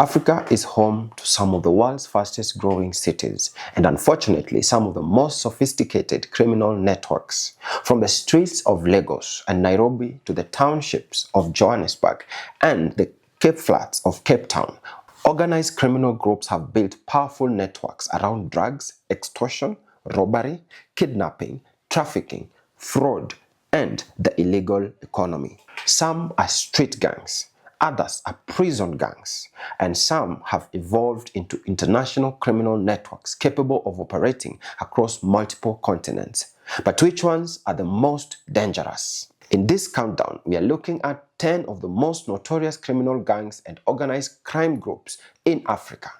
Africa is home to some of the world's fastest growing cities and unfortunately some of the most sophisticated criminal networks. From the streets of Lagos and Nairobi to the townships of Johannesburg and the Cape Flats of Cape Town, organized criminal groups have built powerful networks around drugs, extortion, robbery, kidnapping, trafficking, fraud, and the illegal economy. Some are street gangs. Others are prison gangs, and some have evolved into international criminal networks capable of operating across multiple continents. But which ones are the most dangerous? In this countdown, we are looking at 10 of the most notorious criminal gangs and organized crime groups in Africa.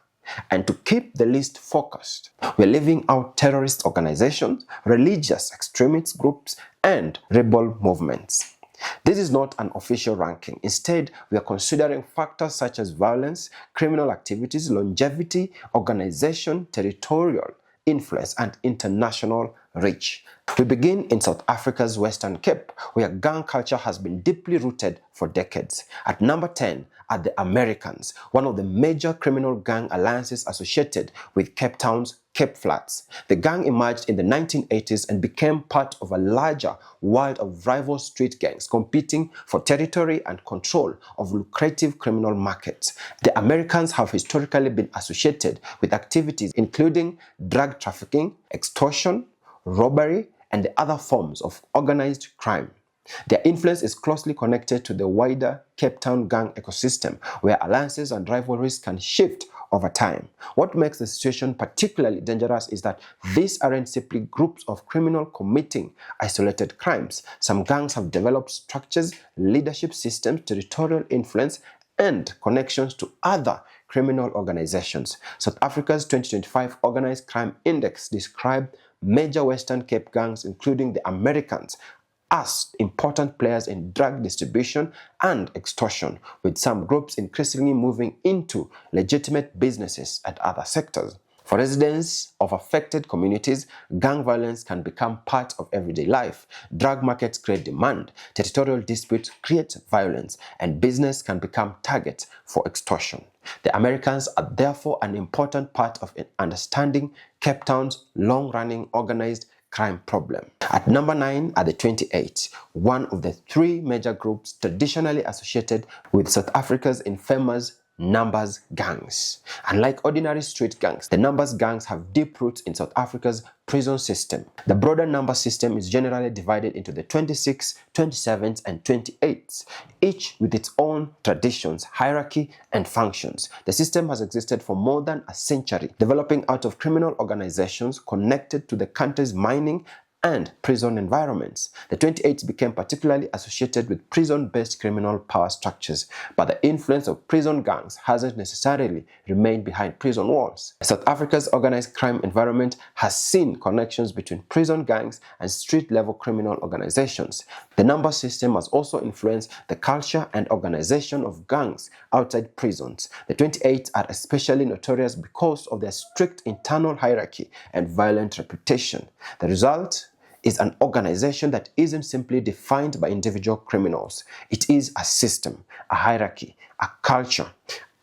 And to keep the list focused, we're leaving out terrorist organizations, religious extremist groups, and rebel movements. This is not an official ranking. Instead, we are considering factors such as violence, criminal activities, longevity, organization, territorial influence, and international reach. We begin in South Africa's Western Cape, where gang culture has been deeply rooted for decades. At number 10 are the Americans, one of the major criminal gang alliances associated with Cape Town's Cape Flats. The gang emerged in the 1980s and became part of a larger world of rival street gangs competing for territory and control of lucrative criminal markets. The Americans have historically been associated with activities including drug trafficking, extortion, robbery, and the other forms of organized crime. Their influence is closely connected to the wider Cape Town gang ecosystem, where alliances and rivalries can shift over time. What makes the situation particularly dangerous is that these aren't simply groups of criminals committing isolated crimes. Some gangs have developed structures, leadership systems, territorial influence, and connections to other criminal organizations. South Africa's 2025 Organized Crime Index described major Western Cape gangs, including the Americans, as important players in drug distribution and extortion, with some groups increasingly moving into legitimate businesses and other sectors. For residents of affected communities, gang violence can become part of everyday life. Drug markets create demand, territorial disputes create violence, and business can become targets for extortion. The Americans are therefore an important part of understanding Cape Town's long-running organized crime problem. At number 9 are the 28, one of the three major groups traditionally associated with South Africa's infamous numbers gangs. Unlike ordinary street gangs, the numbers gangs have deep roots in South Africa's prison system. The broader number system is generally divided into the 26, 27s, and 28s, each with its own traditions, hierarchy, and functions. The system has existed for more than a century, developing out of criminal organizations connected to the country's mining and prison environments. The 28s became particularly associated with prison-based criminal power structures, but the influence of prison gangs hasn't necessarily remained behind prison walls. South Africa's organized crime environment has seen connections between prison gangs and street-level criminal organizations. The number system has also influenced the culture and organization of gangs outside prisons. The 28s are especially notorious because of their strict internal hierarchy and violent reputation. The result is an organization that isn't simply defined by individual criminals. It is a system, a hierarchy, a culture,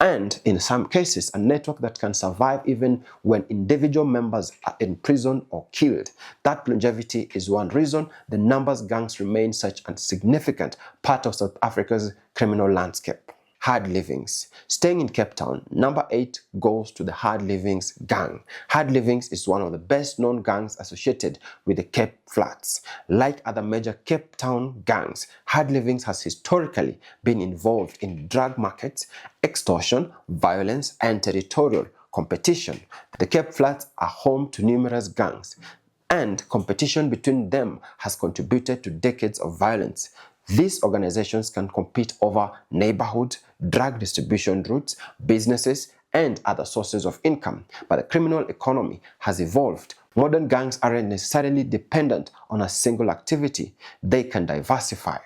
and in some cases, a network that can survive even when individual members are in prison or killed. That longevity is one reason the numbers gangs remain such a significant part of South Africa's criminal landscape. Hard Livings. Staying in Cape Town, number 8 goes to the Hard Livings gang. Hard Livings is one of the best known gangs associated with the Cape Flats. Like other major Cape Town gangs, Hard Livings has historically been involved in drug markets, extortion, violence, and territorial competition. The Cape Flats are home to numerous gangs, and competition between them has contributed to decades of violence. These organizations can compete over neighborhoods, drug distribution routes, businesses, and other sources of income. But the criminal economy has evolved. Modern gangs aren't necessarily dependent on a single activity. They can diversify.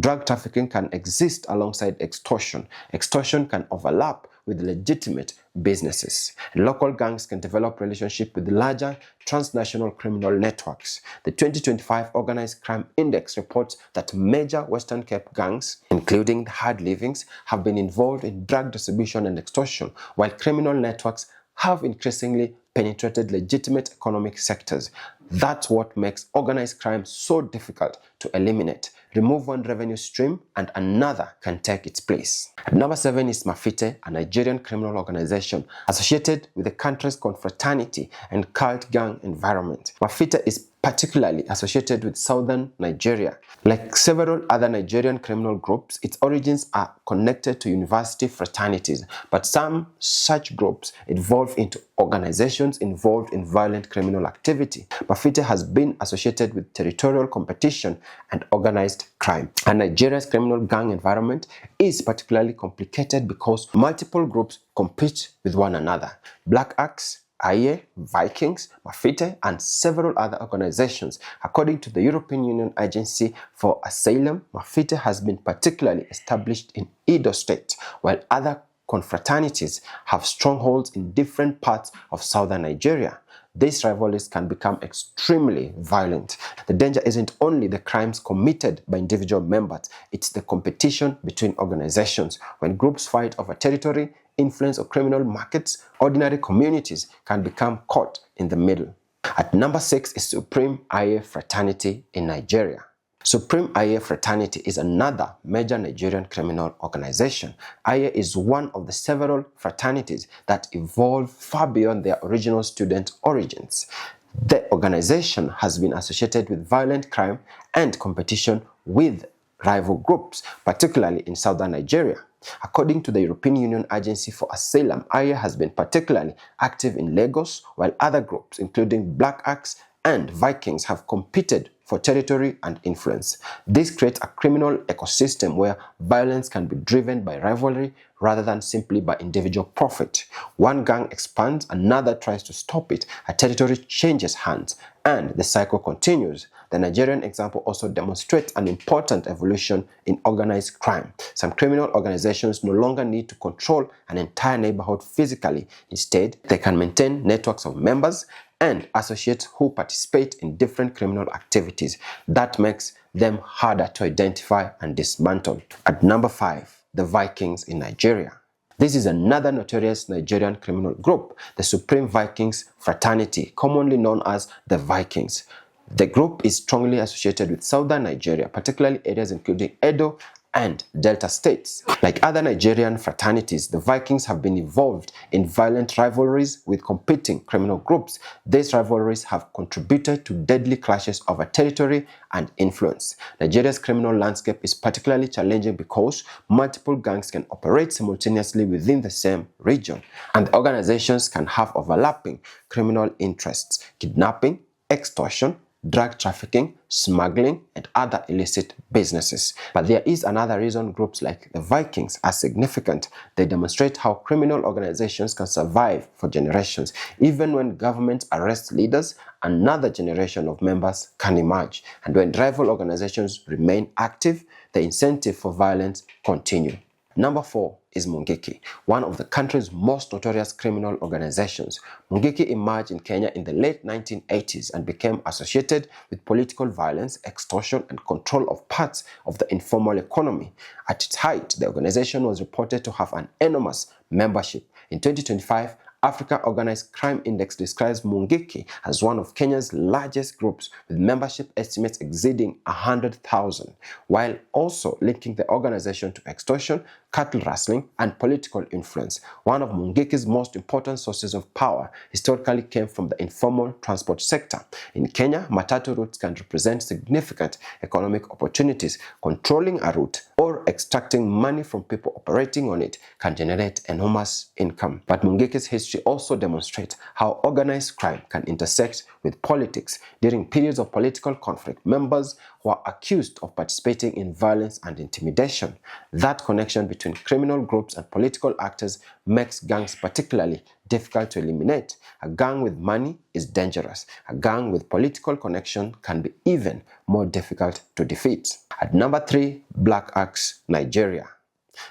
Drug trafficking can exist alongside extortion. Extortion can overlap with legitimate businesses. And local gangs can develop relationships with larger transnational criminal networks. The 2025 Organized Crime Index reports that major Western Cape gangs, including the Hard Livings, have been involved in drug distribution and extortion, while criminal networks have increasingly penetrated legitimate economic sectors. That's what makes organized crime so difficult to eliminate. Remove one revenue stream and another can take its place. At number 7 is Mafite, a Nigerian criminal organization associated with the country's confraternity and cult gang environment. Mafite is particularly associated with southern Nigeria. Like several other Nigerian criminal groups, its origins are connected to university fraternities, but some such groups evolve into organizations involved in violent criminal activity. Mafite has been associated with territorial competition and organized crime. And Nigeria's criminal gang environment is particularly complicated because multiple groups compete with one another. Black Axe, Aye, Vikings, Mafite, and several other organizations. According to the European Union Agency for Asylum, Mafite has been particularly established in Edo State, while other confraternities have strongholds in different parts of southern Nigeria. These rivalries can become extremely violent. The danger isn't only the crimes committed by individual members, it's the competition between organizations. When groups fight over territory, influence, or criminal markets, ordinary communities can become caught in the middle. At number 6 is Supreme Aye Fraternity in Nigeria. Supreme Aye Fraternity is another major Nigerian criminal organization. Aye is one of the several fraternities that evolved far beyond their original student origins. The organization has been associated with violent crime and competition with rival groups, particularly in southern Nigeria. According to the European Union Agency for Asylum, Aye has been particularly active in Lagos, while other groups, including Black Axe and Vikings, have competed for territory and influence. This creates a criminal ecosystem where violence can be driven by rivalry rather than simply by individual profit. One gang expands, another tries to stop it, a territory changes hands, and the cycle continues. The Nigerian example also demonstrates an important evolution in organized crime. Some criminal organizations no longer need to control an entire neighborhood physically. Instead, they can maintain networks of members and associates who participate in different criminal activities. That makes them harder to identify and dismantle. At number 5, the Vikings in Nigeria. This is another notorious Nigerian criminal group, the Supreme Vikings Fraternity, commonly known as the Vikings. The group is strongly associated with southern Nigeria, particularly areas including Edo and Delta states. Like other Nigerian fraternities, the Vikings have been involved in violent rivalries with competing criminal groups. These rivalries have contributed to deadly clashes over territory and influence. Nigeria's criminal landscape is particularly challenging because multiple gangs can operate simultaneously within the same region, and organizations can have overlapping criminal interests: kidnapping, extortion, drug trafficking, smuggling, and other illicit businesses. But there is another reason groups like the Vikings are significant. They demonstrate how criminal organizations can survive for generations. Even when governments arrest leaders, another generation of members can emerge. And when rival organizations remain active, the incentive for violence continues. Number 4 is Mungiki, one of the country's most notorious criminal organizations. Mungiki emerged in Kenya in the late 1980s and became associated with political violence, extortion, and control of parts of the informal economy. At its height, the organization was reported to have an enormous membership. In 2025, Africa Organized Crime Index describes Mungiki as one of Kenya's largest groups, with membership estimates exceeding 100,000, while also linking the organization to extortion, cattle rustling, and political influence. One of Mungiki's most important sources of power historically came from the informal transport sector. In Kenya, matatu routes can represent significant economic opportunities. Controlling a route or extracting money from people operating on it can generate enormous income. But Mungiki's history also demonstrates how organized crime can intersect with politics. During periods of political conflict, members were accused of participating in violence and intimidation. That connection between criminal groups and political actors makes gangs particularly difficult to eliminate. A gang with money is dangerous. A gang with political connection can be even more difficult to defeat. At number 3, Black Axe, Nigeria.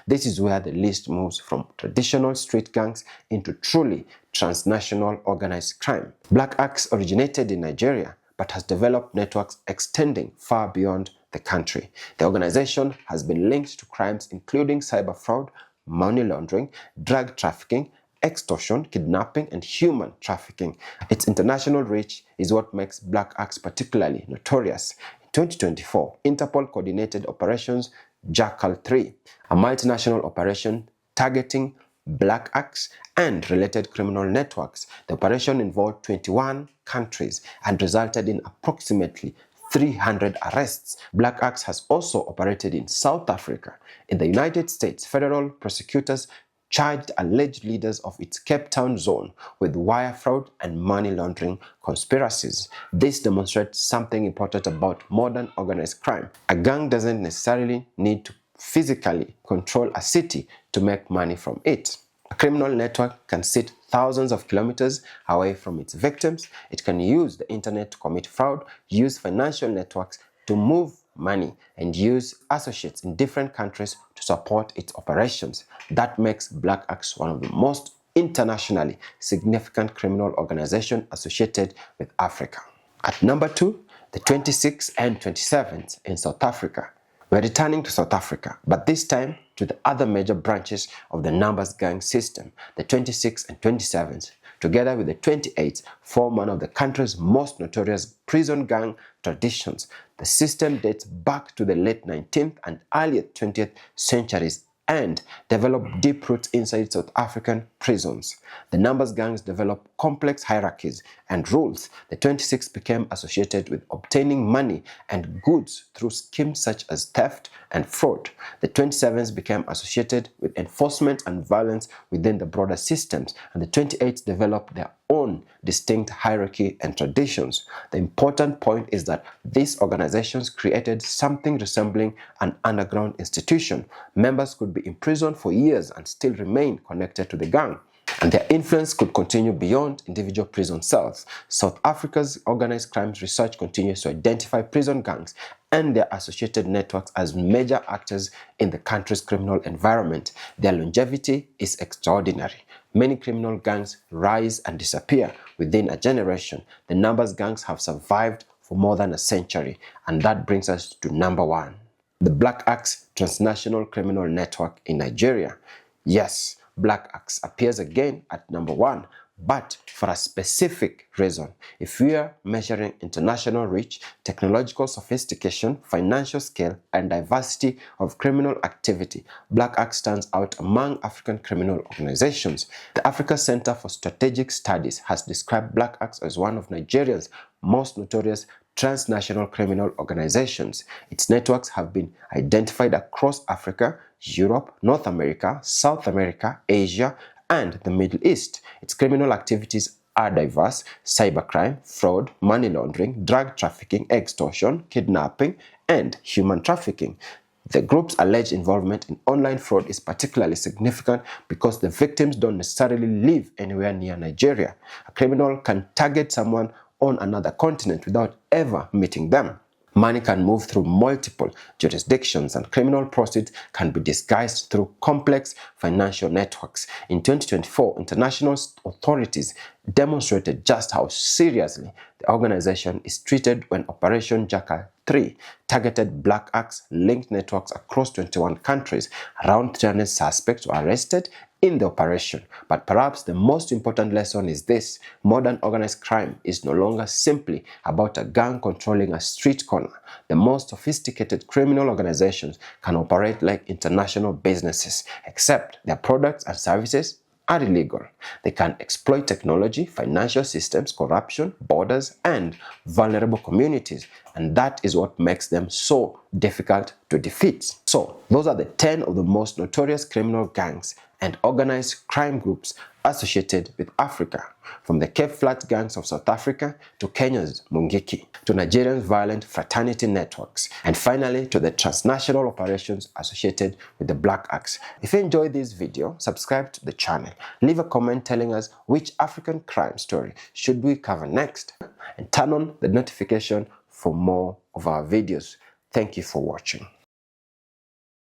This is where the list moves from traditional street gangs into truly transnational organized crime. Black Axe originated in Nigeria but has developed networks extending far beyond the country. The organization has been linked to crimes including cyber fraud, money laundering, drug trafficking, extortion, kidnapping, and human trafficking. Its international reach is what makes Black Axe particularly notorious. In 2024, Interpol coordinated Operations Jackal 3, a multinational operation targeting Black Axe and related criminal networks. The operation involved 21 countries and resulted in approximately 300 arrests. Black Axe has also operated in South Africa. In the United States, federal prosecutors charged alleged leaders of its Cape Town zone with wire fraud and money laundering conspiracies. This demonstrates something important about modern organized crime. A gang doesn't necessarily need to physically control a city to make money from it. A criminal network can sit thousands of kilometers away from its victims. It can use the internet to commit fraud, use financial networks to move money, and use associates in different countries to support its operations. That makes Black Axe one of the most internationally significant criminal organizations associated with Africa. At number 2, the 26th and 27th in South Africa. We're returning to South Africa, but this time to the other major branches of the numbers gang system. The 26th and 27th, together with the 28th, form one of the country's most notorious prison gang traditions. The system dates back to the late 19th and early 20th centuries and developed deep roots inside South African prisons. The numbers gangs developed complex hierarchies and rules. The 26th became associated with obtaining money and goods through schemes such as theft and fraud. The 27th became associated with enforcement and violence within the broader systems, and the 28th developed their own distinct hierarchy and traditions. The important point is that these organizations created something resembling an underground institution. Members could be imprisoned for years and still remain connected to the gang, and their influence could continue beyond individual prison cells. South Africa's organized crimes research continues to identify prison gangs and their associated networks as major actors in the country's criminal environment. Their longevity is extraordinary. Many criminal gangs rise and disappear within a generation. The numbers gangs have survived for more than a century, and that brings us to number 1. The Black Axe transnational criminal network in Nigeria. Yes, Black Axe appears again at number 1, but for a specific reason. If we are measuring international reach, technological sophistication, financial scale, and diversity of criminal activity, Black Axe stands out among African criminal organizations. The Africa Center for Strategic Studies has described Black Axe as one of Nigeria's most notorious transnational criminal organizations. Its networks have been identified across Africa, Europe, North America, South America, Asia, and the Middle East. Its criminal activities are diverse: cybercrime, fraud, money laundering, drug trafficking, extortion, kidnapping, and human trafficking. The group's alleged involvement in online fraud is particularly significant because the victims don't necessarily live anywhere near Nigeria. A criminal can target someone on another continent without ever meeting them. Money can move through multiple jurisdictions, and criminal proceeds can be disguised through complex financial networks. In 2024, international authorities demonstrated just how seriously the organization is treated when Operation Jackal 3 targeted Black Axe-linked networks across 21 countries. Around 300 suspects were arrested in the operation. But perhaps the most important lesson is this: modern organized crime is no longer simply about a gang controlling a street corner. The most sophisticated criminal organizations can operate like international businesses, except their products and services are illegal. They can exploit technology, financial systems, corruption, borders, and vulnerable communities. And that is what makes them so difficult to defeat. So, those are the 10 of the most notorious criminal gangs and organized crime groups associated with Africa, from the Cape Flat gangs of South Africa to Kenya's Mungiki, to Nigeria's violent fraternity networks, and finally to the transnational operations associated with the Black Axe. If you enjoyed this video, subscribe to the channel, leave a comment telling us which African crime story should we cover next, and turn on the notification for more of our videos. Thank you for watching.